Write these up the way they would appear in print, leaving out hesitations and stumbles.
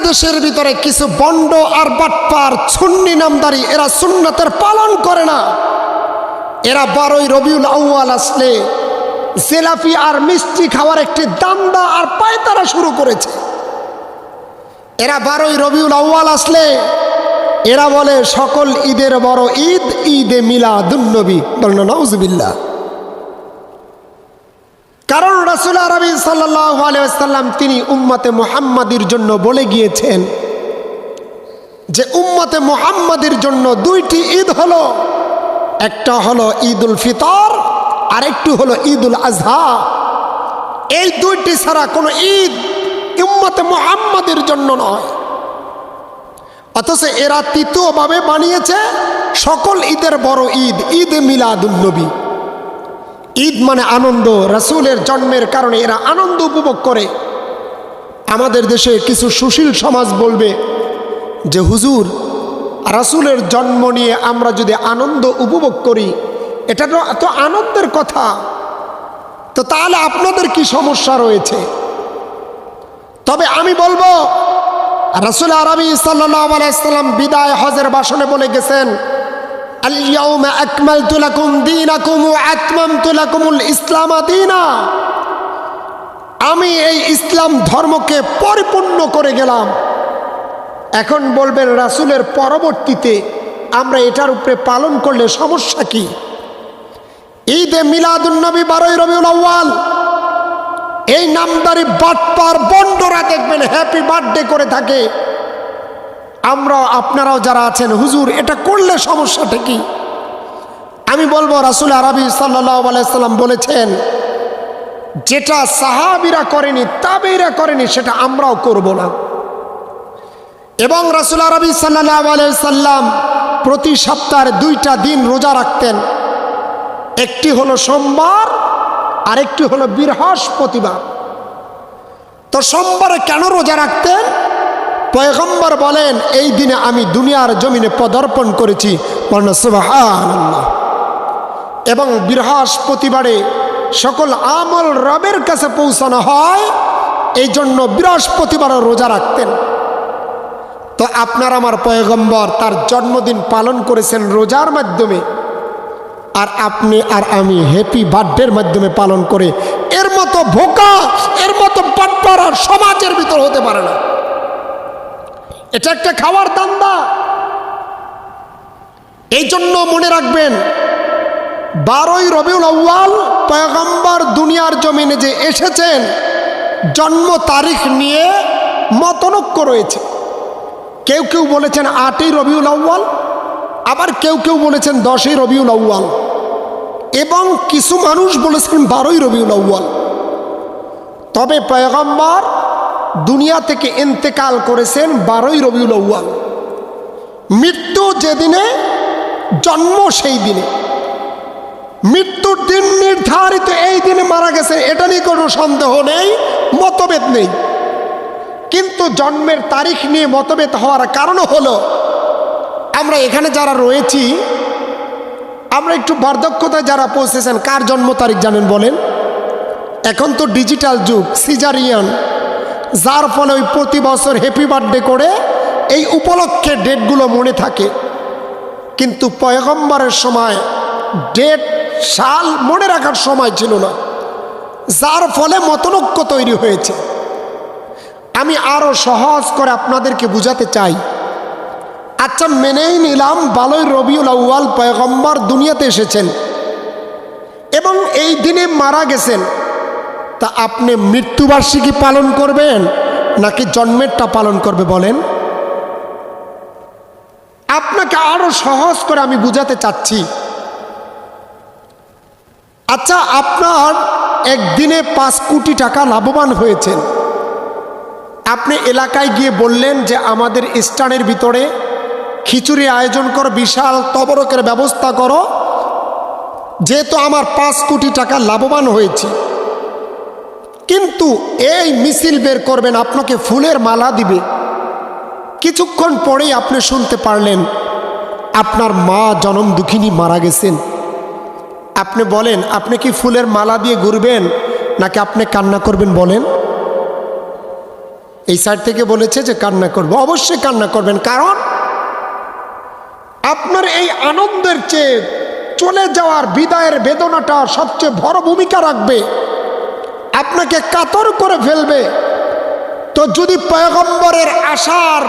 দেশের ভিতরে কিছু বন্ড আর বাটপার সুন্নি নামদারি, এরা সুন্নতের পালন করে না। এরা 12ই রবিউল আউয়াল আসলে জিলাপি আর মিষ্টি খাওয়ার একটি দান্দা আর পায়তারা শুরু করেছে। এরা 12ই রবিউল আউয়াল আসলে এরা বলে সকল ঈদের বড় ঈদ ঈদে মিলাদুন্নবী। বলেন নাউজুবিল্লাহ। কারণ রাসূল আরবি সাল্লাল্লাহু আলাইহি ওয়াসাল্লাম তিনি উম্মতে মুহাম্মাদির জন্য বলে গিয়েছেন যে উম্মতে মুহাম্মাদির জন্য 2টি ঈদ হলো, একটা হলো ঈদুল ফিতর আর একটি হলো ঈদুল আজহা। এই 2টি ছাড়া কোনো ঈদ উম্মতে মুহাম্মাদির জন্য নয়। অথচ এরা তৃতীয়ভাবে বানিয়েছে সকল ঈদের বড় ঈদ ঈদে মিলাদুন্নবী। ঈদ মানে আনন্দ, রাসূলের জন্মের কারণে এরা আনন্দ উপভোগ করে। আমাদের দেশে কিছু সুশীল সমাজ বলবে যে হুজুর, রাসূলের জন্ম নিয়ে আমরা যদি আনন্দ উপভোগ করি এটা তো এত আনন্দের কথা, তো তাহলে আপনাদের কি সমস্যা রয়েছে? তবে আমি বলবো রাসূল আরবি সাল্লাল্লাহু আলাইহি সাল্লাম বিদায় হজের ভাষণে বলে গেছেন, আল ইয়াউমা আকমালতু লাকুম দীনাকুম ওয়া আতমামতু লাকুমুল ইসলাম দীনা। আমি এই ইসলাম ধর্মকে পরিপূর্ণ করে গেলাম। এখন বলবেন রাসূলের পরবর্তীতে আমরা এটার উপরে পালন করলে সমস্যা কি? ঈদে মিলাদুন্নবী 12ই রবিউল আউয়াল, এই নামদারি বাটপার বন্ডরা দেখবেন হ্যাপি বার্থডে করে থাকে। আমরা আপনারাও যারা আছেন হুজুর এটা করলে সমস্যাটা কি? আমি বলবো রাসূল আরবি সাল্লাল্লাহু আলাইহি সাল্লাম বলেছেন যেটা সাহাবীরা করেনি তাবেঈরা করেনি সেটা আমরাও করব না। এবং রাসূল আরবি সাল্লাল্লাহু আলাইহি সাল্লাম প্রতি সপ্তাহে 2টা দিন রোজা রাখতেন, একটি হলো সোমবার আর একটি হলো বৃহস্পতিবার। তো সোমবারে কেন রোজা রাখতেন? পয়গম্বর বলেন এই দিনে আমি দুনিয়ার জমিনে পদার্পণ করেছি, সুবহানাল্লাহ। এবং বৃহস্পতিবারে সকল আমল রবের কাছে পৌঁছানো হয়, এই জন্য বৃহস্পতিবারও রোজা রাখতেন। তো আপনার আমার পয়গম্বর তার জন্মদিন পালন করেছেন রোজার মাধ্যমে, আর আপনি আর আমি হ্যাপি বার্থডের মাধ্যমে পালন করে। এর মতো ভোকা, এর মতো বাটপার আর সমাজের ভিতর হতে পারে না। এটা একটা খাওয়ার দান্দা। এই জন্য মনে রাখবেন 12ই রবিউল আউয়াল পয়গম্বর দুনিয়ার জমিনে যে এসেছেন জন্ম তারিখ নিয়ে মতনৈক্য রয়েছে। কেউ কেউ বলেছেন 8ই রবিউল আউয়াল, আবার কেউ কেউ বলেছেন 10ই রবিউল আউয়াল, এবং কিছু মানুষ বলেছেন 12ই রবিউল আউয়াল। তবে পয়গম্বর দুনিয়া থেকে ইন্তেকাল করেছেন 12ই রবিউল আউয়াল। মৃত্যু যেদিনে, জন্ম সেই দিনে। মৃত্যুর দিন নির্ধারিত এই দিনে মারা গেছে, এটা নিয়ে কোনো সন্দেহ নেই, মতভেদ নেই। কিন্তু জন্মের তারিখ নিয়ে মতভেদ হওয়ার কারণ হলো আমরা এখানে যারা রয়েছি আমরা একটু বার্ধক্যতায় যারা পৌঁছেছেন। কার জন্ম তারিখ জানেন বলেন? এখন তো ডিজিটাল যুগ, সিজারিয়ান, যার ফলে ওই প্রতি বছর হ্যাপি বার্থডে করে এই উপলক্ষে ডেটগুলো মনে থাকে। কিন্তু পয়গম্বরের সময় ডেট সাল মনে রাখার সময় ছিল না, যার ফলে মতনৈক্য তৈরি হয়েছে। আমি আরো সহজ করে আপনাদেরকে বুঝাতে চাই। আচ্ছা, মেনেই নিলাম 12ই রবিউল আউয়াল পয়গম্বর দুনিয়াতে এসেছেন এবং এই দিনে মারা গেছেন, তা আপনি মৃত্যুবার্ষিকী পালন করবেন নাকি জন্মেরটা পালন করবে বলেন? আপনাকে আরো সহজ করে আমি বুঝাতে চাচ্ছি। আচ্ছা, আপনার একদিনে 5 কোটি টাকা লাভবান হয়েছেন। আপনি এলাকায় গিয়ে বললেন যে আমাদের স্থানের ভিতরে খিচুড়ি আয়োজন করো, বিশাল তবরকের ব্যবস্থা করো, যেহেতু আমার 5 কোটি টাকা লাভবান হয়েছি। কিন্তু এই মিছিল বের করবেন, আপনাকে ফুলের মালা দিবে। কিছুক্ষণ পরেই আপনি শুনতে পারলেন আপনার মা জনম দুঃখিনী মারা গেছেন। আপনি বলেন আপনি কি ফুলের মালা দিয়ে ঘুরবেন নাকি আপনি কান্না করবেন বলেন? এই সাইড থেকে বলেছে যে কান্না করব, অবশ্যই কান্না করবেন, কারণ আপনার এই আনন্দের চেয়ে চলে যাওয়ার বিদায়ের বেদনাটা সবচেয়ে বড় ভূমিকা রাখবে, আপনাকে কাতর করে ফেলবে। তো যদি পয়গম্বরের আসার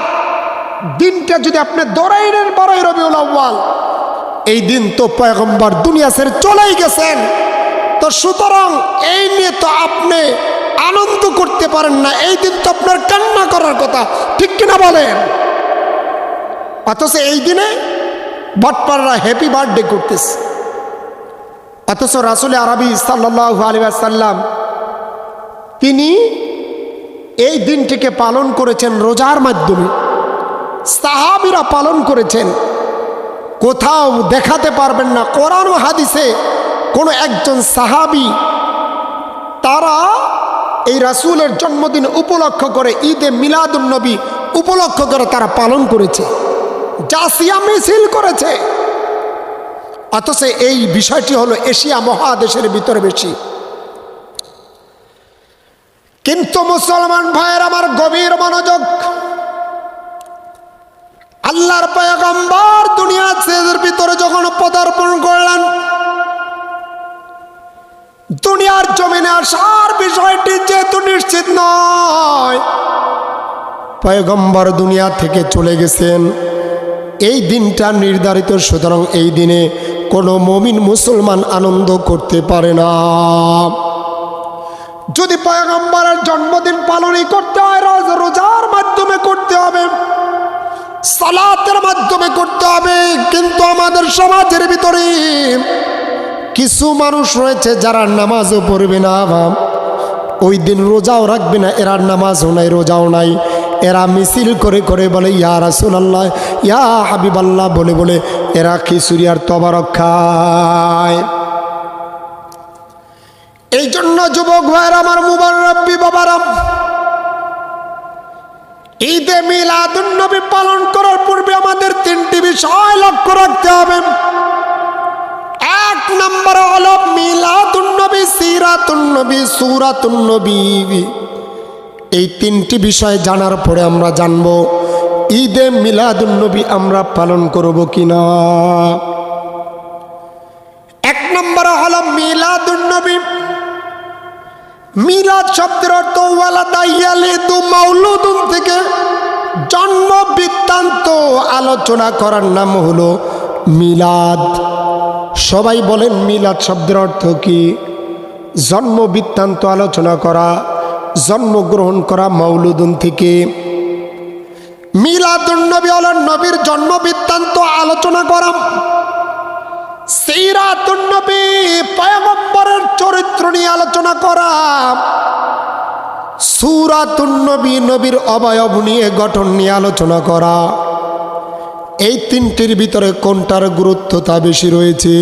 দিনটা যদি আপনি ধরেই নেন 12ই রবিউল আউয়াল, এই দিন তো পয়গম্বর দুনিয়া ছেড়ে চলেই গেছেন, তো সুতরাং এই নিয়ে তো আপনি আনন্দ করতে পারেন না, এই দিন তো আপনার কান্না করার কথা, ঠিক কিনা বলেন? অথচ এই দিনে বটপাররা হ্যাপি বার্থডে করতেছে, অথচ রাসূল আরবি সাল্লাল্লাহু আলাইহি ওয়াসাল্লাম তিনি এই দিনটিকে পালন করেছেন রোজার মাধ্যমে, সাহাবীরা পালন করেছেন। কোথাও দেখাতে পারবেন না কোরআন ও হাদিসে কোনো একজন সাহাবী তারা এই রাসূলের জন্মদিন উপলক্ষ করে, ঈদে মিলাদুন নবী উপলক্ষ করে তারা পালন করেছে, জাসিয়া মিছিল করেছে। অথচ এই বিষয়টি হলো এশিয়া মহাদেশের ভিতরে বেশি। কিন্তু মুসলমান ভাইয়ের আমার গভীর মনোযোগ, আল্লাহর পয়গম্বর দুনিয়ার ভিতরে যখন পদার্পণ করলেন, দুনিয়ার জমিনে আসার বিষয়টি যেহেতু নিশ্চিত নয়, পয়গম্বর দুনিয়া থেকে চলে গেছেন, এই দিনটা নির্ধারিত, সুতরাং এই দিনে কোনো মুমিন মুসলমান আনন্দ করতে পারে না। যদি পয়গম্বরের জন্মদিন পালনই করতে হয়, রোজার মাধ্যমে করতে হবে, সালাতের মাধ্যমে করতে হবে। কিন্তু আমাদের সমাজের ভিতরে কিছু মানুষ রয়েছে যারা নামাজও পড়বে না, ওই দিন রোজাও রাখবে না, এরা নামাজও নাই রোজাও নাই, এরা মিছিল করে করে বলে ইয়া রাসূলুল্লাহ ইয়া হাবিবাল্লাহ বলে বলে এরা খিচুড়ি আর তবারক খায়। এই জন্য যুবক ভাইয়েরা আমার, মুবাররাব্বি বাবারা, ঈদে মিলাদুন নবী পালন করার পূর্বে আমাদের 3টি বিষয় লক্ষ্য রাখতে হবে। 1 নম্বর হলো মিলাদুন নবী, সিরাতুন নবী, সূরাতুন নবী। এই 3টি বিষয় জানার পরে আমরা জানব ঈদে মিলাদুন নবী আমরা পালন করব কিনা। 1 নম্বর হলো মিলাদুন নবী। মিলাদ শব্দের অর্থ ওয়ালাদা ইয়ালিদু মাউলুদুন থেকে জন্ম বৃত্তান্ত আলোচনা করার নাম হলো মিলাদ। সবাই বলেন মিলাদ শব্দের অর্থ কি? জন্ম বৃত্তান্ত আলোচনা করা, জন্মগ্রহণ করা মাউলুদুন থেকে। মিলাদুন নবী হলো নবীর জন্ম বৃত্তান্ত আলোচনা করা। সিরাতুন নবী পয়গম্বরের চরিত্র নিয়ে আলোচনা করা। সূরাতুন নবী নবীর অবয়ব নিয়ে, গঠন নিয়ে আলোচনা করা। এই 3টির ভিতরে কোনটার গুরুত্বতা বেশি রয়েছে?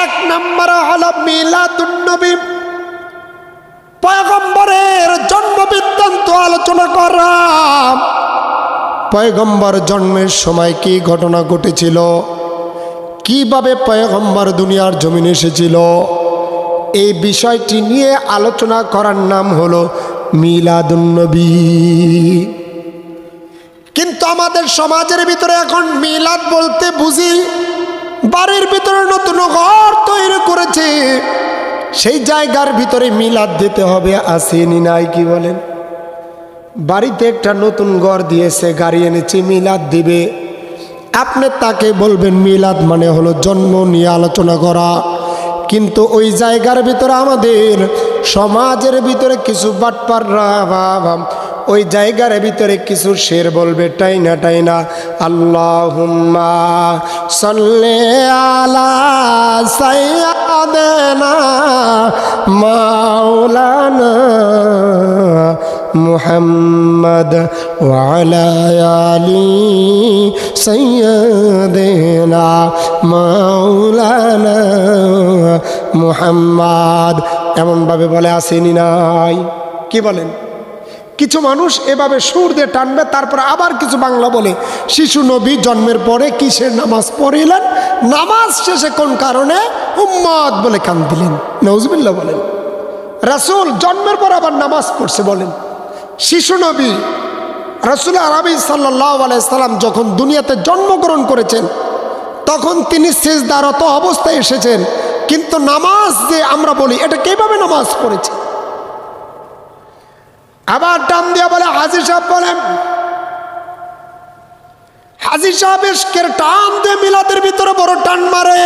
1 নম্বর হলো মিলাদুন নবী, পয়গম্বরের জন্ম বৃত্তান্ত আলোচনা করা। পয়গম্বর জন্মের সময় কি ঘটনা ঘটেছিল, কিভাবে পয়গম্বর দুনিয়ার জমিনে এসেছিল, এই বিষয়টি নিয়ে আলোচনা করার নাম হলো মিলাদুন নবী। কিন্তু আমাদের সমাজের ভিতরে এখন মিলাদ বলতে বুঝি বাড়ির ভিতরে নতুন ঘর তৈরি করেছে, সেই জায়গার ভিতরে মিলাদ দিতে হবে, আসেনি নাই? কি বলেন? বাড়িতে একটা নতুন ঘর দিয়েছে, গাড়ি এনেছে, মিলাদ দিবে, আপনি তাকে বলবেন মিলাদ মানে হলো জন্ম নিয়ে আলোচনা করা। কিন্তু ওই জায়গার ভিতরে আমাদের সমাজের ভিতরে কিছু বাটপাররা ওই জায়গার ভিতরে কিছু শের বলবে টাইনা টাইনা, আল্লাহুম্মা সাল্লি আলা সাইয়্যিদিনা মাওলানা মুহাম্মদ ওয়া আলা আলি সাইয়্যিদিনা মাওলানা মুহাম্মদ, এমনভাবে বলে আসেনি নাই? কি বলেন? কিছু মানুষ এভাবে সুর দিয়ে টানবে, তারপর আবার কিছু বাংলা বলে শিশু নবী জন্মের পরে কিসের নামাজ পড়িলেন, নামাজ শেষে কোন কারণে উম্মত বলে কান দিলেন। নাউজুবিল্লাহ বলেন। রাসূল জন্মের পর আবার নামাজ পড়ছে বলেন, শিশু নবী রাসূল আরবি সাল্লাল্লাহু আলাইহি সাল্লাম যখন দুনিয়াতে জন্মগ্রহণ করেছেন তখন তিনি সিজদারত অবস্থায় এসেছেন, কিন্তু নামাজ যে আমরা বলি এটা কিভাবে নামাজ পড়েছে। আবার টান দিয়া বলে হাজী সাহেব বলেন, হাজী সাহেব ইশকের টান দিয়ে মিলাদের ভিতরে বড় টান মারে,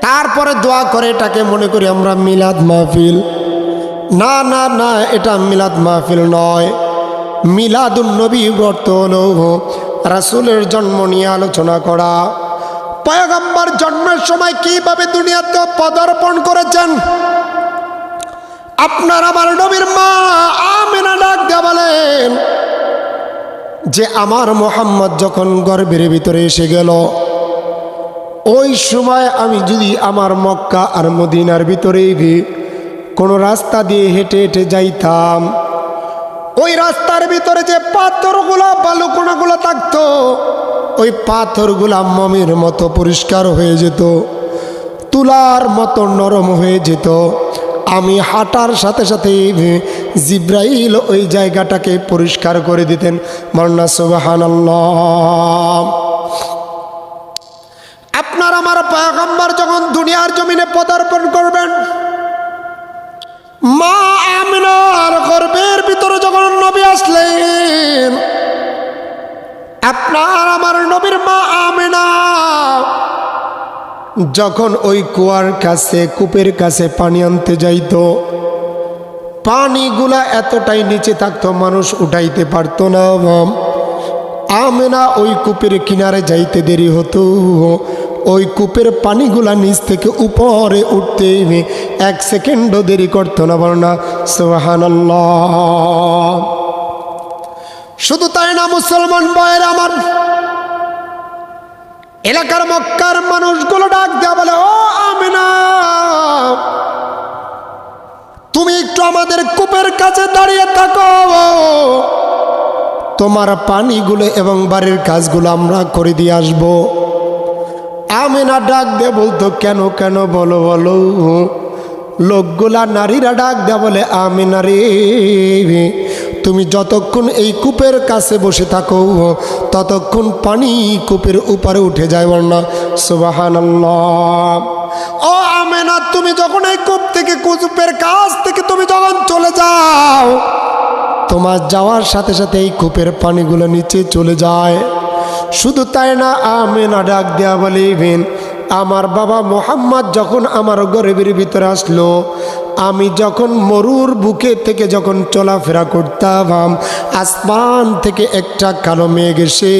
তারপরে দোয়া করে, এটাকে মনে করি আমরা মিলাদ মাহফিল। না না না, এটা মিলাদ মাহফিল নয়। মিলাদুন নবী ব্রত হলো রাসূলের জন্ম নিয়ে আলোচনা করা। পয়গম্বর জন্মের সময় কিভাবে দুনিয়াতে পদার্পণ করেছেন। আপনার আমার নবীর মা আমিনা ডাক দিয়ে বলেন যে আমার মুহাম্মদ যখন গর্ভের ভিতরে এসে গেল, ওই সময় আমি যদি আমার মক্কা আর মদিনার ভিতরে কোনো রাস্তা দিয়ে হেঁটে হেঁটে যাইতাম, ওই রাস্তার ভিতরে যে পাথরগুলো বালুকণাগুলো থাকতো, ওই পাথরগুলা মমির মতো পরিষ্কার হয়ে যেত, তুলার মতো নরম হয়ে যেত। আমি হাঁটার সাথে সাথে জিব্রাইল ওই জায়গাটাকে পরিষ্কার করে দিতেন। মান্না সুবহানাল্লাহ। আপনার আমার পয়গম্বর যখন দুনিয়ার জমিনে পদার্পণ করবেন, মা আমিনার গর্ভের ভিতরে যখন নবী আসলেন, আপনার আমার নবীর মা আমিনা যখন ওই কুয়ার কাছে কূপের কাছে পানি আনতে যাইত, পানিগুলা এতটাই নিচে থাকতো মানুষ উঠাইতে পারতো না। আমিনা ওই কূপের কিনারে যাইতে দেরি হতো, ওই কূপের পানিগুলা নিচ থেকে উপরে উঠতে 1 সেকেন্ডও দেরি করতো না। বলনা সুবহানাল্লাহ। শুধু তাই না মুসলমান ভাইয়েরা আমার, এলাকার মক্কার মানুষগুলো ডাক দেয়া বলে, ও আমিনা, তুমি একটু আমাদের কূপের কাছে দাঁড়িয়ে থাকো, তোমার পানিগুলো এবং বাড়ির কাজগুলো আমরা করে দিয়ে আসবো। আমিনা ডাক দিয়ে বলতো, কেন কেন বলো বলো। লোকগুলা নারীরা ডাক দেয়া বলে, আমিনা রে, তুমি যতক্ষণ এই কূপের কাছে বসে থাকো ততক্ষণ পানি কূপের উপরে উঠে যায়। না সুবহানাল্লাহ। ও আমিনা, তুমি যখন এই কূপ থেকে কূপের কাছ থেকে তুমি যখন চলে যাও, তোমার যাওয়ার সাথে সাথে এই কূপের পানিগুলো নিচে চলে যায়। শুধু তাই না, আমিনা ডাক দেয়া বলিবেন, আমার বাবা মুহাম্মদ যখন আমার গর্ভের ভিতরে আসলো, আমি যখন মরুর বুকে থেকে যখন চলাফেরা করতাম, আসমান থেকে একটা কালো মেঘ এসে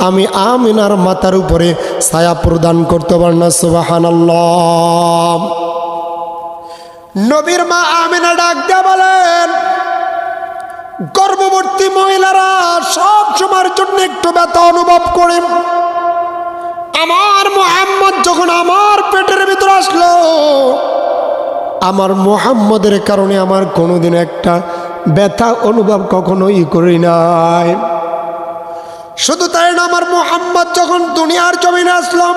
আমি আমিনার মাথার উপরে ছায়া প্রদান করতে পার না সুবহানাল্লাহ। নবীর মা আমিনা ডাক দেয়া বলেন, গর্ভবতী মহিলারা সব সময়ের জন্য একটু ব্যথা অনুভব করে। আমার মুহাম্মদ যখন আমার পেটের ভিতরে আসলো, আমার মুহাম্মদের কারণে আমার কোনোদিন একটা ব্যথা অনুভব কখনোই করি নাই। শুধু তাই না, আমার মুহাম্মদ যখন দুনিয়ার জমিনে আসলাম,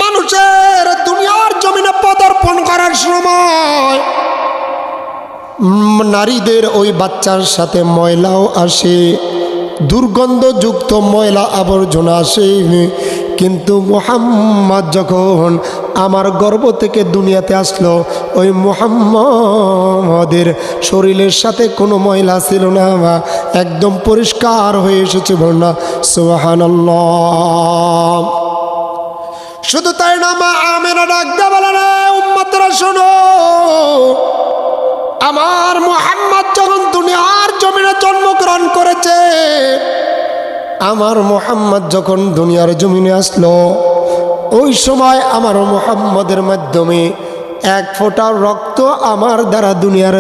মানুষের দুনিয়ার জমিনে পদার্পণ করার সময় নারীদের ওই বাচ্চার সাথে ময়লাও আসে, দুর্গন্ধযুক্ত ময়লা আবর্জনা আসে, কিন্তু মুহাম্মদ যখন আমার গর্ভ থেকে দুনিয়াতে আসলো, ওই মুহাম্মদের শরীরের সাথে কোনো ময়লা ছিল না, একদম পরিষ্কার হয়ে এসেছে। বলনা সুবহানাল্লাহ। শুধু তাই না, মা আমিনা ডাক দিয়ে বলেন, উম্মতরা শোনো, আমার মুহাম্মদ যখন দুনিয়ার জমিনে জন্মগ্রহণ করেছে, আমার মুহাম্মদ যখন দুনিয়ার জমিনে আসলো, ওই সময় আমার মুহাম্মদের মাধ্যমে 1 ফোঁটা রক্ত আমার দ্বারা দুনিয়ার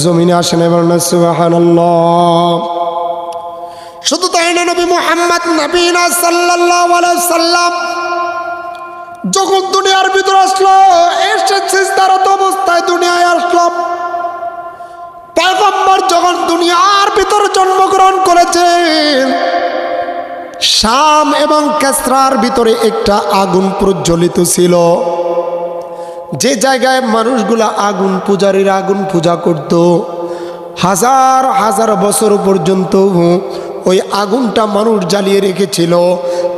জমিনে আসে না। বলনা সুবহানাল্লাহ। শুধু তাই না, নবী মুহাম্মদ নবীনা সাল্লাল্লাহু আলাইহি সাল্লাম যখন দুনিয়ার ভিতরে আসলো, এসে সিজদারত অবস্থায় দুনিয়ায় আসলো। পয়গম্বর যখন দুনিয়ার ভিতরে জন্মগ্রহণ করেছেন, শাম এবং কিসরার ভিতরে একটা আগুন প্রজ্বলিত ছিল, যে জায়গায় মানুষগুলা আগুন পূজারীরা আগুন পূজা করত, হাজার হাজার বছর পর্যন্ত ওই আগুনটা মানুষ জ্বালিয়ে রেখেছিল,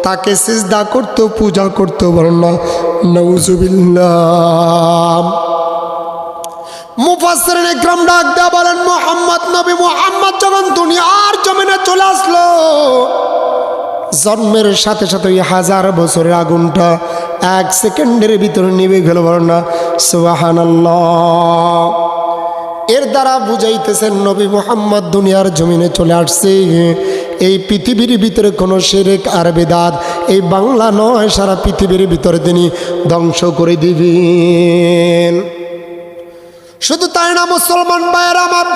তাকে সিজদা করতো, পূজা করতো। বলেন না নাউজুবিল্লাহ। মুফাসসিরিন ইকরাম ডাক দেয়া বলেন, নবী মুহাম্মদ যখন দুনিয়ার জমিনে চলে আসলো, জন্মের সাথে সাথে ওই হাজার বছরের আগুনটা 1 সেকেন্ডের ভিতরে নিভে গেল। বলেন না সুবহানাল্লাহ। এর দ্বারা বুঝাইতেছেন নবী মুহাম্মদ দুনিয়ার জমিনে চলে আসছে, এই পৃথিবীর ভিতরে কোনো শিরক আর বিদআত এই বাংলা নয়, সারা পৃথিবীর ভিতরে তিনি ধ্বংস করে দিবেন। শুধু তাই না মুসলমান ভাইয়েরা আমার,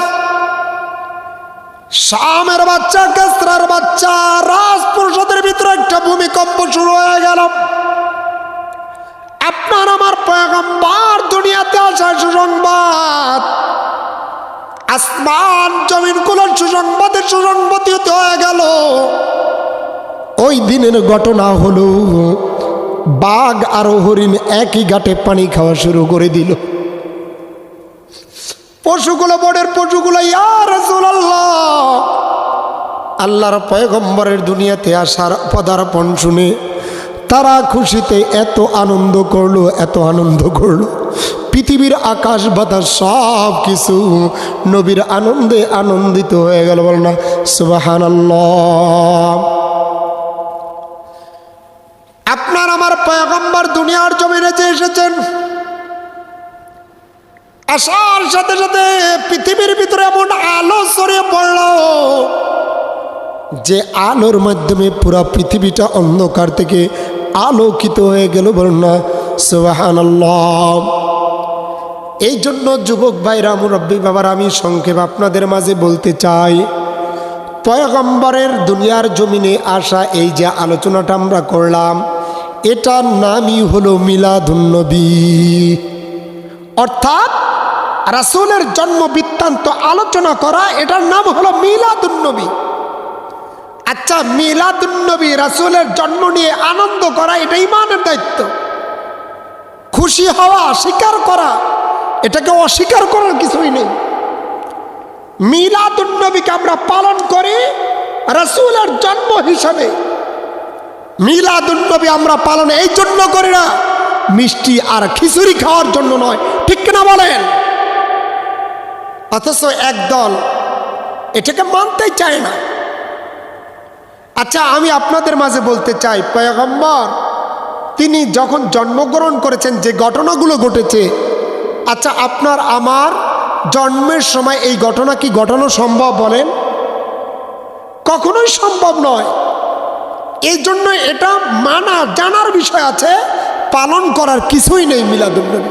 শামের বাচ্চা, কাসরার বাচ্চা, রাজপ্রাসাদের ভিতরে একটা ভূমিকম্প শুরু হয়ে গেল। আপনার আমার পয়গম্বর দুনিয়াতে আসার সুসংবাদ, আসমান জমিন গুলোর সুসংবাদিত হয়ে গেল। ওই দিনের ঘটনা হলো, বাঘ আর হরিণ একই ঘাটে পানি খাওয়া শুরু করে দিল। পশুগুলো, বনের পশুগুলো, ইয়া রাসূলুল্লাহ, আল্লাহর পয়গম্বরের দুনিয়াতে আসার পদার্পণ শুনে তারা খুশিতে এত আনন্দ করলো, এত আনন্দ করলো, পৃথিবীর আকাশ বাতাস সব কিছু নবীর আনন্দে আনন্দিত হয়ে গেল। বল না সুবহানাল্লাহ। আপনার আমার পয়গম্বর দুনিয়ার জমিনে যে এসেছেন, আসার সাথে সাথে পৃথিবীর ভিতরে এমন আলো ছড়িয়ে পড়ল যে আলোর মাধ্যমে পুরা পৃথিবীটা অন্ধকার থেকে আলোকিত হয়ে গেল। বলুন না সুবহানাল্লাহ। এই জন্য যুবক ভাইরা, মুরব্বী বাবার, আমি সংক্ষেপ আপনাদের মাঝে বলতে চাই, পয়গম্বরের দুনিয়ার জমিনে আসা এই যে আলোচনাটা আমরা করলাম, এটার নামই হলো মিলাদুন্নবী, অর্থাৎ রাসূলের জন্ম বৃত্তান্ত আলোচনা করা, এটার নাম হলো মিলাদুন্নবী। আচ্ছা, মিলাদুন্নবী, রাসূলের জন্ম নিয়ে আনন্দ করা, এটা ঈমানের দায়িত্ব। খুশি হওয়া, স্বীকার করা, এটাকে অস্বীকার করার কিছুই নেই। মিলাদুন্নবীকে আমরা পালন করি রাসূলের জন্ম হিসাবে। মিলাদুন্নবী আমরা পালন এই জন্য করি না, মিষ্টি আর খিচুড়ি খাওয়ার জন্য নয়, ঠিক কিনা বলেন? অথচ একদল এটাকে মানতেই চায় না। আচ্ছা, আমি আপনাদের মাঝে বলতে চাই, পয়গম্বর তিনি যখন জন্মগ্রহণ করেছেন, যে ঘটনাগুলো ঘটেছে, আচ্ছা আপনার আমার জন্মের সময় এই ঘটনা কি ঘটানো সম্ভব? বলেন, কখনোই সম্ভব নয়। এই জন্য এটা মানা, জানার বিষয় আছে, পালন করার কিছুই নেই মিলাদুন্নবী।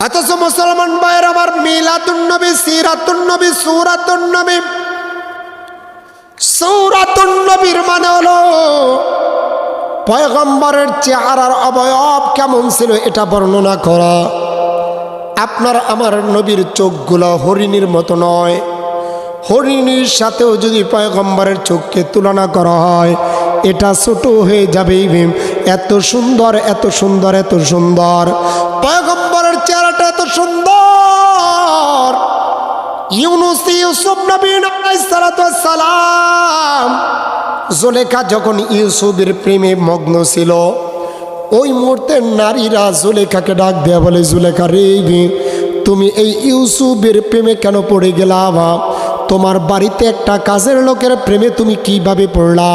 অথচ মুসলমান ভাইয়ের আমার, মিলাদুন্নবী, সিরাতুন্নবী, সূরাতুন্নবী, সূরাতুন্নবীর মানে হলো পয়গম্বরের চেহারার অবয়ব কেমন ছিল এটা বর্ণনা করা। আপনার আমার নবীর চোখগুলো হরিণীর মতো নয়, হরিণীর সাথেও যদি পয়গম্বরের চোখকে তুলনা করা হয়, এটা ছোট হয়ে যাবে। এত সুন্দর, এত সুন্দর, এত সুন্দর পয়গম্বরের চেহারাটা, এত সুন্দর। ইউসুফ নবী আলাইহিস সালাতু ওয়াস সালাম, জুলেখা যখন ইউসুফের প্রেমে মগ্ন ছিল, ওই মুহূর্তে নারীরা জুলেখাকে ডাক দেয়া বলে, জুলেখা রে, তুমি এই ইউসুফের প্রেমে কেন পড়ে গেলা? তোমার বাড়িতে একটা কাজের লোকের প্রেমে তুমি কিভাবে পড়লা?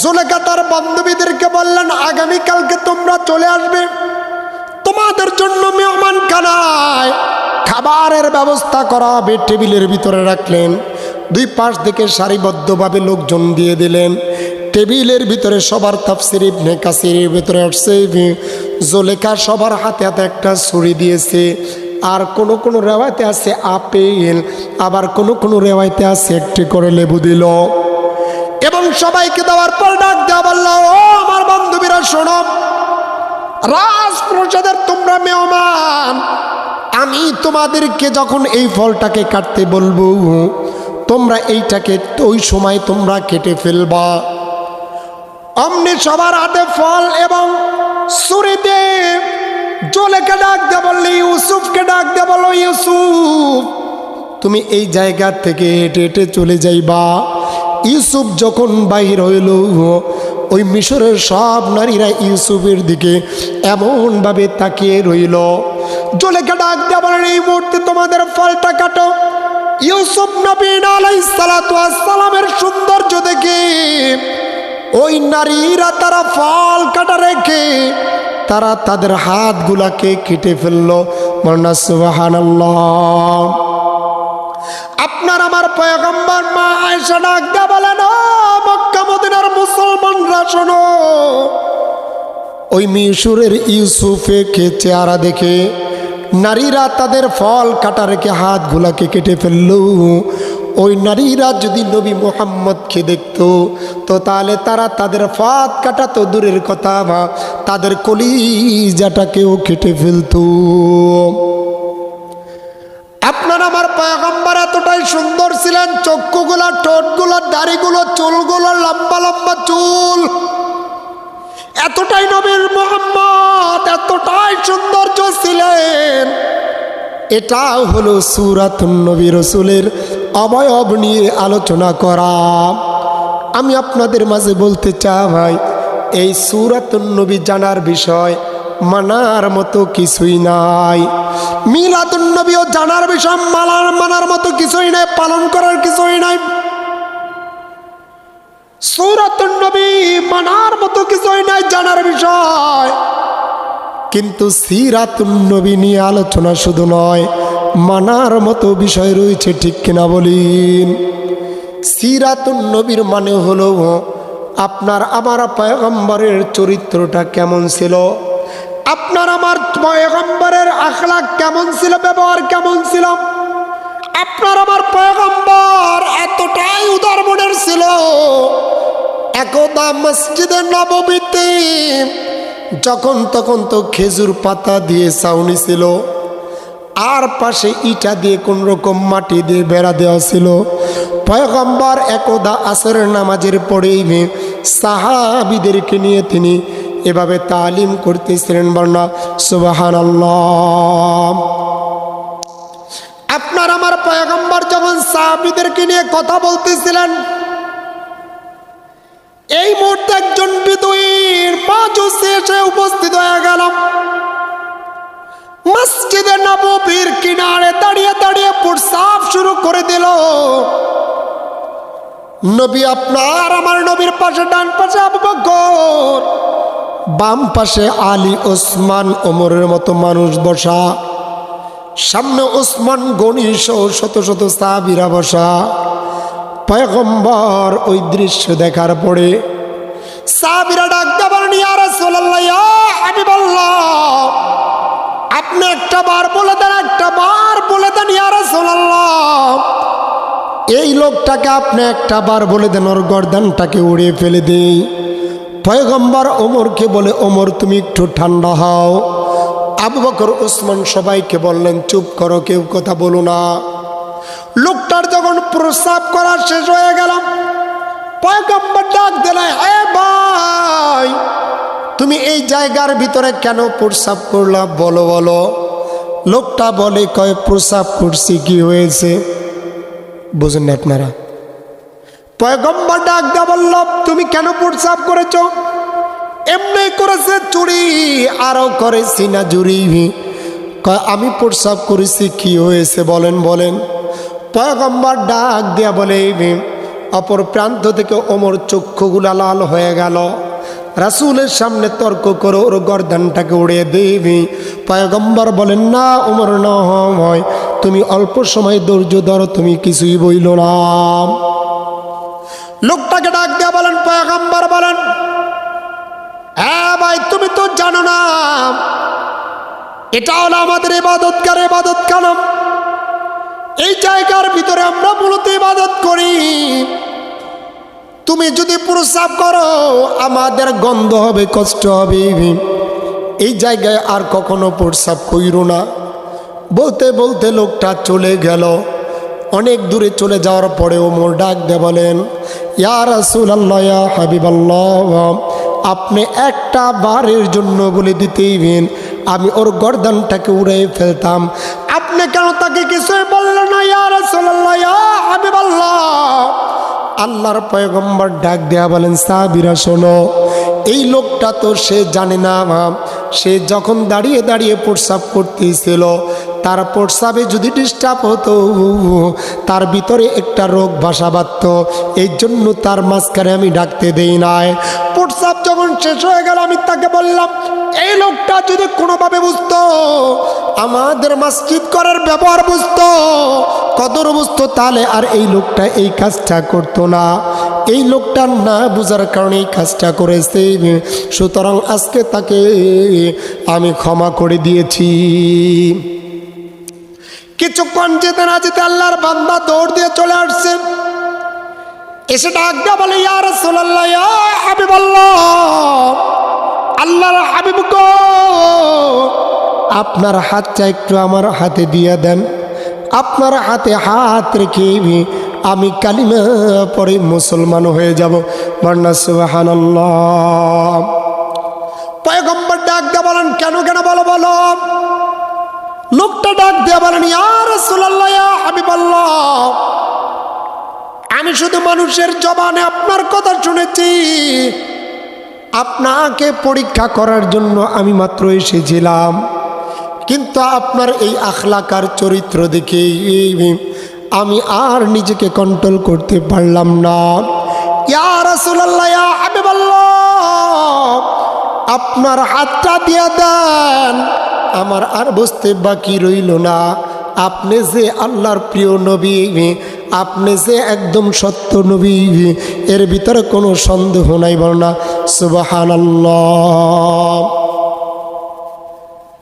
জুলেখা তার বান্ধবীদেরকে বললেন, আগামীকালকে তোমরা চলে আসবে, তোমাদের জন্য মেহমান খানায় খাবারের ব্যবস্থা করা হবে, টেবিলের ভিতরে রাখলেন। দুই পাশ থেকে সারিবদ্ধভাবে লোকজন দিয়ে দিলেন। টেবিলের ভিতরে সবার তাফসীর ইবনে কাসিরের ভিতরে আসছে, জুলেখা সবার হাতে হাতে একটা ছুরি দিয়েছে। আর কোন কোন রেওয়ায়তে আছে আপেল, আবার কোন কোন রেওয়ায়তে আছে একটি করে লেবু দিল। এবং সবাইকে দেওয়ার পর ডাক দেওয়া বলল, ও আমার বান্ধবীরা শোনো, রাজপ্রাসাদের তোমরা মেহমান, আমি তোমাদেরকে যখন এই ফলটাকে কাটতে বলবো, তোমরা এইটাকে ওই সময় তোমরা কেটে ফেলবা। অমনি সবার হাতে ফল এবং ছুরিতে জুলেখা ডাক দিয়ে বললে, ইউসুফকে ডাক দিয়ে বলো, ইউসুফ তুমি এই জায়গা থেকে হেঁটে হেঁটে চলে যাইবা। ইউসুফ যখন বাহির হইল, ওই মিশরের সব নারীরা ইউসুফের দিকে এমনভাবে তাকিয়ে রইল। জুলেখা ডাক দিয়ে বলেন, এই মুহূর্তে তোমাদের ফলটা কাটো। ইউসুফ নবী আলাইহিস সালাতু ওয়াস সালামের সৌন্দর্য দেখে ওই নারীরা তারা ফল কাটা রেখে তারা তাদের হাতগুলাকে কেটে ফেললো। বলনা সুবহানাল্লাহ। আপনার আমার পয়গম্বর মা আয়েশা ডাক দিয়ে বলেন, ও মক্কা মদিনার মুসলমানরা শোনো, ওই মিশরের ইউসুফকে চেহারা দেখে নারীরা তাদের ফল কাটা রেখে হাতগুলাকে কেটে ফেললো। ওই নারীরা যদি নবী মুহাম্মদকে দেখত তো তাহলে তারা তাদের ফাঁদ কাটা তো দূরের কথা, তাদের কলিজাটাকেও কেটে ফেলতো। আপনার আমার পয়গম্বর এতটাই সুন্দর ছিলেন, চক্ষুগুলা, ঠোঁটগুলো, দাড়িগুলো, চুলগুলো, লম্বা লম্বা চুল, এতটাই নবীর মুহাম্মদ এতটাই সৌন্দর্য ছিলেন। এটা হলো সূরাতুন নবী রাসূলের অবয়ব নিয়ে আলোচনা করা। আমি আপনাদের মাঝে বলতে চাই, এই সূরাতুন নবী জানার বিষয় মানার মতো কিছুই নাই। মিলাদুন নবীও জানার বিষয় মানার মতো কিছুই নাই, পালন করার কিছুই নাই। সূরাতুন নবী মানার মতো কিছুই নাই, জানার বিষয়। কিন্তু সিরাতুন নবী নিয়ে আলোচনা শুধু নয়, মানার মতো বিষয় রয়েছে, ঠিক কিনা বলিন? সিরাতুন নবীর মানে হলো আপনার আমার পয়গম্বরের চরিত্রটা কেমন ছিল, আপনার আমার পয়গম্বরের আখলাক কেমন ছিল, ব্যবহার কেমন ছিল। আপনার আমার পয়গম্বর এতটাই উদার মনের ছিল, একদা মসজিদে নববীতে যখন তখন তো খেজুর পাতা দিয়ে ছাউনি ছিল, আর পাশে ইটা দিয়ে কোন রকম মাটি দিয়ে বেড়া দেওয়া ছিল। পয়গম্বর একদা আসরের নামাজের পরেই সাহাবীদেরকে নিয়ে তিনি এভাবে তালিম করতেছিলেন। বলনা সুবহানাল্লাহ। আপনার আমার পয়গম্বর যখন সাহাবীদেরকে নিয়ে কথা বলতেছিলেন, এই মুহূর্তে একজন বিদুইন মাজুসি এসে উপস্থিত হয়ে গেল। মসজিদে নববীর কিনারে দাঁড়িয়ে দাঁড়িয়ে প্রস্রাব শুরু করে দিল। নবী আপনার আমার নবীর পাশে ডান পাশে আবু বকর, বাম পাশে আলী, ওসমান, ওমরের মতো মানুষ বসা, সামনে ওসমান গনি সহ শত শত সাহাবীরা বসা। পয়গম্বর ওই দৃশ্য দেখার পরে সাহাবীরা ডাক দিয়ে বলেন, ইয়া রাসূলুল্লাহ, ইয়া হাবিবাল্লাহ, আপনি একটা বার বলে দেন, একটা বার বলে দেন ইয়া রাসূলুল্লাহ, এই লোকটাকে আপনি একটা বার বলে দেন, ওর গর্দানটাকে উড়িয়ে ফেলে দেই। পয়গম্বর ওমরকে বলে, ওমর তুমি একটু ঠান্ডা হও। আবু বকর, ওসমান সবাইকে বললেন, চুপ করো, কেউ কথা বলো না। লোকটার যখন প্রস্রাব করা শেষ হয়ে গেল, পয়গম্বর ডাক দিলেন, হে ভাই, তুমি এই জায়গার ভিতরে কেন প্রস্রাব করলা, বলো বলো। লোকটা বলে, কয় প্রস্রাব করছি, কি হয়েছে? বুঝুন না আপনারা? পয়গম্বর ডাক দিয়ে বলল, তুমি কেন প্রস্রাব করেছো? এমনি করেছে চুরি, আরো করেছি না জুরি। কয় আমি প্রস্রাব করেছি, কি হয়েছে বলেন বলেন। পয়গম্বর ডাক দিয়া বলে, অপর প্রান্ত থেকে ওমর চক্ষুগুলা লাল হয়ে গেল। রাসূলের সামনে তর্ক করো, ওর গর্দানটাকে উড়িয়ে দেবি। পয়গম্বর বলেন, না ওমর না হয়, তুমি অল্প সময় ধৈর্য ধরো, তুমি কিছুই বইল না। লোকটাকে ডাক দিয়া বলেন, পয়গম্বর বলেন, হ্যাঁ ভাই, তুমি তো জানো না এটা হলো আমাদের ইবাদত খানা। এই জায়গার ভিতরে আমরা মূলত ইবাদত করি। তুমি যদি প্রস্রাব করো আমাদের গন্ধ হবে, কষ্ট হবে। এই জায়গায় আর কখনো প্রস্রাব কইরো না। বলতে বলতে লোকটা চলে গেল। অনেক দূরে চলে যাওয়ার পরে ওমর ডাক দিয়ে বলেন, ইয়া রাসূলুল্লাহ, ইয়া হাবিবাল্লাহ, আপনি একটা বারের জন্য বলে দিতেইবেন, আমি ওর গর্দানটাকে উড়াই ফেলতাম। আপনি কেন তাকে কিছুই বললেন না ইয়া রাসূলুল্লাহ, ইয়া হাবিবাল্লাহ? আল্লাহর পয়গম্বর ডাক দেয়া বলেন, সাহাবীরা শোনো, এই লোকটা তো সে জানে না, সে যখন দাঁড়িয়ে দাঁড়িয়ে প্রস্রাব করতেছিল, তার প্রস্রাবে যদি ডিস্টার্ব হতো, তার ভিতরে একটা রোগ বাসা বাঁধত, এই জন্য তার মাঝখানে আমি ডাকতে দেই নাই। প্রস্রাব যখন শেষ হয়ে গেল, আমি তাকে বললাম, এই লোকটা যদি কোনোভাবে বুঝতো, আমাদের মসজিদ করার ব্যবহার বুঝতো, কদর বুঝতো, তাহলে আর এই লোকটা এই কাজটা করতো না। এই লোকটা না বুঝার কারণে এই কাজটা করেছে, সুতরাং আজকে তাকে আমি ক্ষমা করে দিয়েছি। কিছুক্ষণ যেতে না যেতে আল্লাহর বান্দা দৌড় দিয়ে চলে আসছে, এসে ডাক দিয়ে বলে, ইয়া রাসূলুল্লাহ, ইয়া হাবিবাল্লাহ, আল্লাহর হাবিব গো, আপনার হাতটা একটু আমার হাতে দিয়ে দেন। আপনার হাতে হাত রেখে আমি কালিমা পড়ে মুসলমান হয়ে যাব। বলনা সুবহানাল্লাহ। পয়গম্বর ডাক দিয়ে বলেন, কেন কেন বলো বলো। লোকটা ডাক দিয়ে বলেন, ইয়া রাসূলুল্লাহ, ইয়া হাবিবাল্লাহ, আমি শুধু মানুষের জবানে আপনার কথা শুনেছি, আপনাকে পরীক্ষা করার জন্য আমি মাত্র এসেছিলাম, কিন্তু আপনার এই আখলাকার চরিত্র দেখে আমি আর নিজেকে কন্ট্রোল করতে পারলাম না। ইয়া রাসূলুল্লাহ, ইয়া হাবিবাল্লাহ, আপনার হাতটা দিয়ে দেন। আমার আর বুঝতে বাকি রইল না, আপনি যে আল্লাহর প্রিয় নবী, আপনি যে একদম সত্য নবী, এর ভিতরে কোনো সন্দেহ নাই। বল না সুবহানাল্লাহ।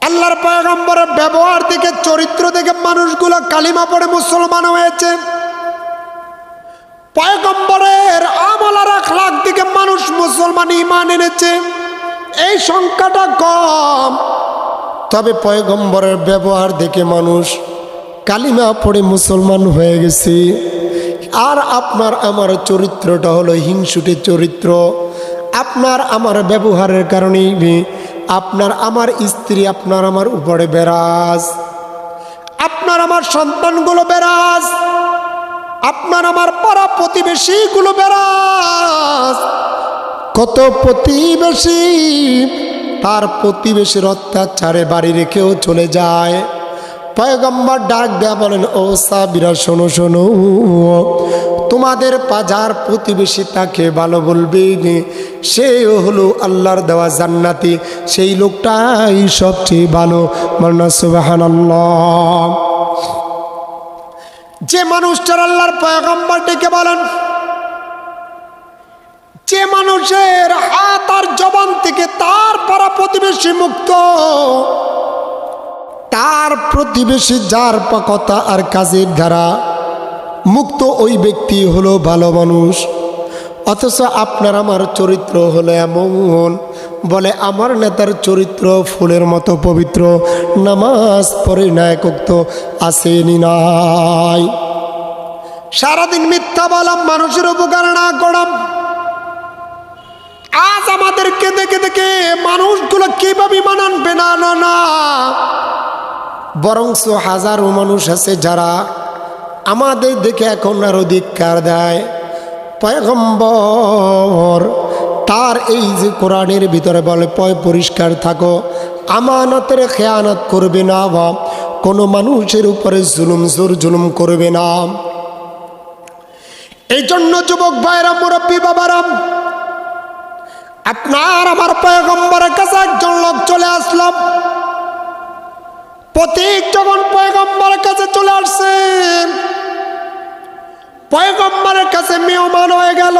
আল্লাহর পয়গম্বরের ব্যবহার থেকে, চরিত্র থেকে মানুষগুলো কালিমা পড়ে মুসলমান হয়েছে। পয়গম্বরের আমল আর আখলাক থেকে মানুষ মুসলমান ঈমান এনেছে। এই সংখ্যাটা কম, তবে পয়গম্বরের ব্যবহার দেখে মানুষ কালিমা পড়ে মুসলমান হয়ে গেছে। আর আপনার আমার চরিত্রটা হলো হিংসুটে চরিত্র। আপনার আমার ব্যবহারের কারণেই আপনার আমার স্ত্রী আপনার আমার উপরে বেরাজ, আপনার আমার সন্তানগুলো বেরাজ, আপনার আমার পাড়া প্রতিবেশীগুলো বেরাজ। কত প্রতিবেশী তার প্রতিবেশীর অত্যাচারে বাড়ি রেখেও চলে যায়। পয়গম্বর ডাক দেয়া বলেন, ও সাহাবীরা শোনো শোনো, তোমাদের পাজার প্রতিবেশী তাকে ভালো বলবে, সে হলো আল্লাহর দেওয়া জান্নাতি, সেই লোকটাই সবচেয়ে ভালো। বলনা সুবহানাল্লাহ। যে মানুষটার আল্লাহর পয়গম্বর ডেকে বলেন, যে মানুষের হাত আর জবান থেকে তার পাড়া প্রতিবেশী মুক্ত, তার প্রতিবেশী যার কথা আর কাজের দ্বারা মুক্ত, ওই ব্যক্তি হলো ভালো মানুষ। অথচ আপনার আমার চরিত্র হলো এমন, বলে আমার নেতার চরিত্র ফুলের মতো পবিত্র, নামাজ পড়ে না, একক্ত আসেনি নাই, সারাদিন মিথ্যা বলাম, মানুষের উপকার না করাম। আজ আমাদেরকে দেখে দেখে মানুষগুলো কিভাবে মানানবে না, না না, বরংস হাজারো মানুষ আছে যারা আমাদের দেখে এখন আর অধিকার দেয়। পয়গম্বর তার এই যে কোরআনের ভিতরে বলে, পরিষ্কার থাকো, আমানতের খেয়ানত করবে না, বা কোনো মানুষের উপরে জুলুম করবে না। এই জন্য যুবক ভাইরা, মুরব্বী বাবারাম, আপনার আমার পয়গম্বরের কাছে একজন লোক চলে আসলাম। প্রতীক যখন পয়গম্বরের কাছে চলে আসছেন, পয়গম্বরের কাছে মেহমান হয়ে গেল।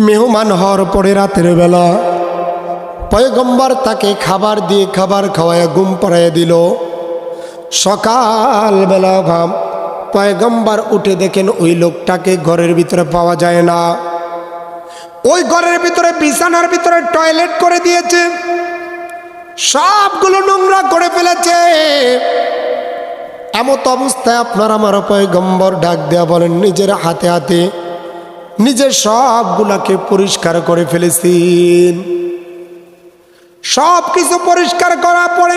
মেহমান হওয়ার পরে রাতের বেলা পয়গম্বর তাকে খাবার দিয়ে, খাবার খাওয়ায় ঘুম পাড়াইয়া দিল। সকালবেলা পয়গম্বর উঠে দেখেন ওই লোকটাকে ঘরের ভিতরে পাওয়া যায় না। ওই ঘরের ভিতরে, বিছানার ভিতরে টয়লেট করে দিয়েছে, সবগুলো নোংরা করে ফেলেছে। এমত অবস্থায় আপনার আমার পয়গম্বর ডাক দেয়া বলেন, নিজের হাতে হাতে নিজের সবগুলাকে পরিষ্কার করে ফেলেছেন। সব কিছু পরিষ্কার করার পরে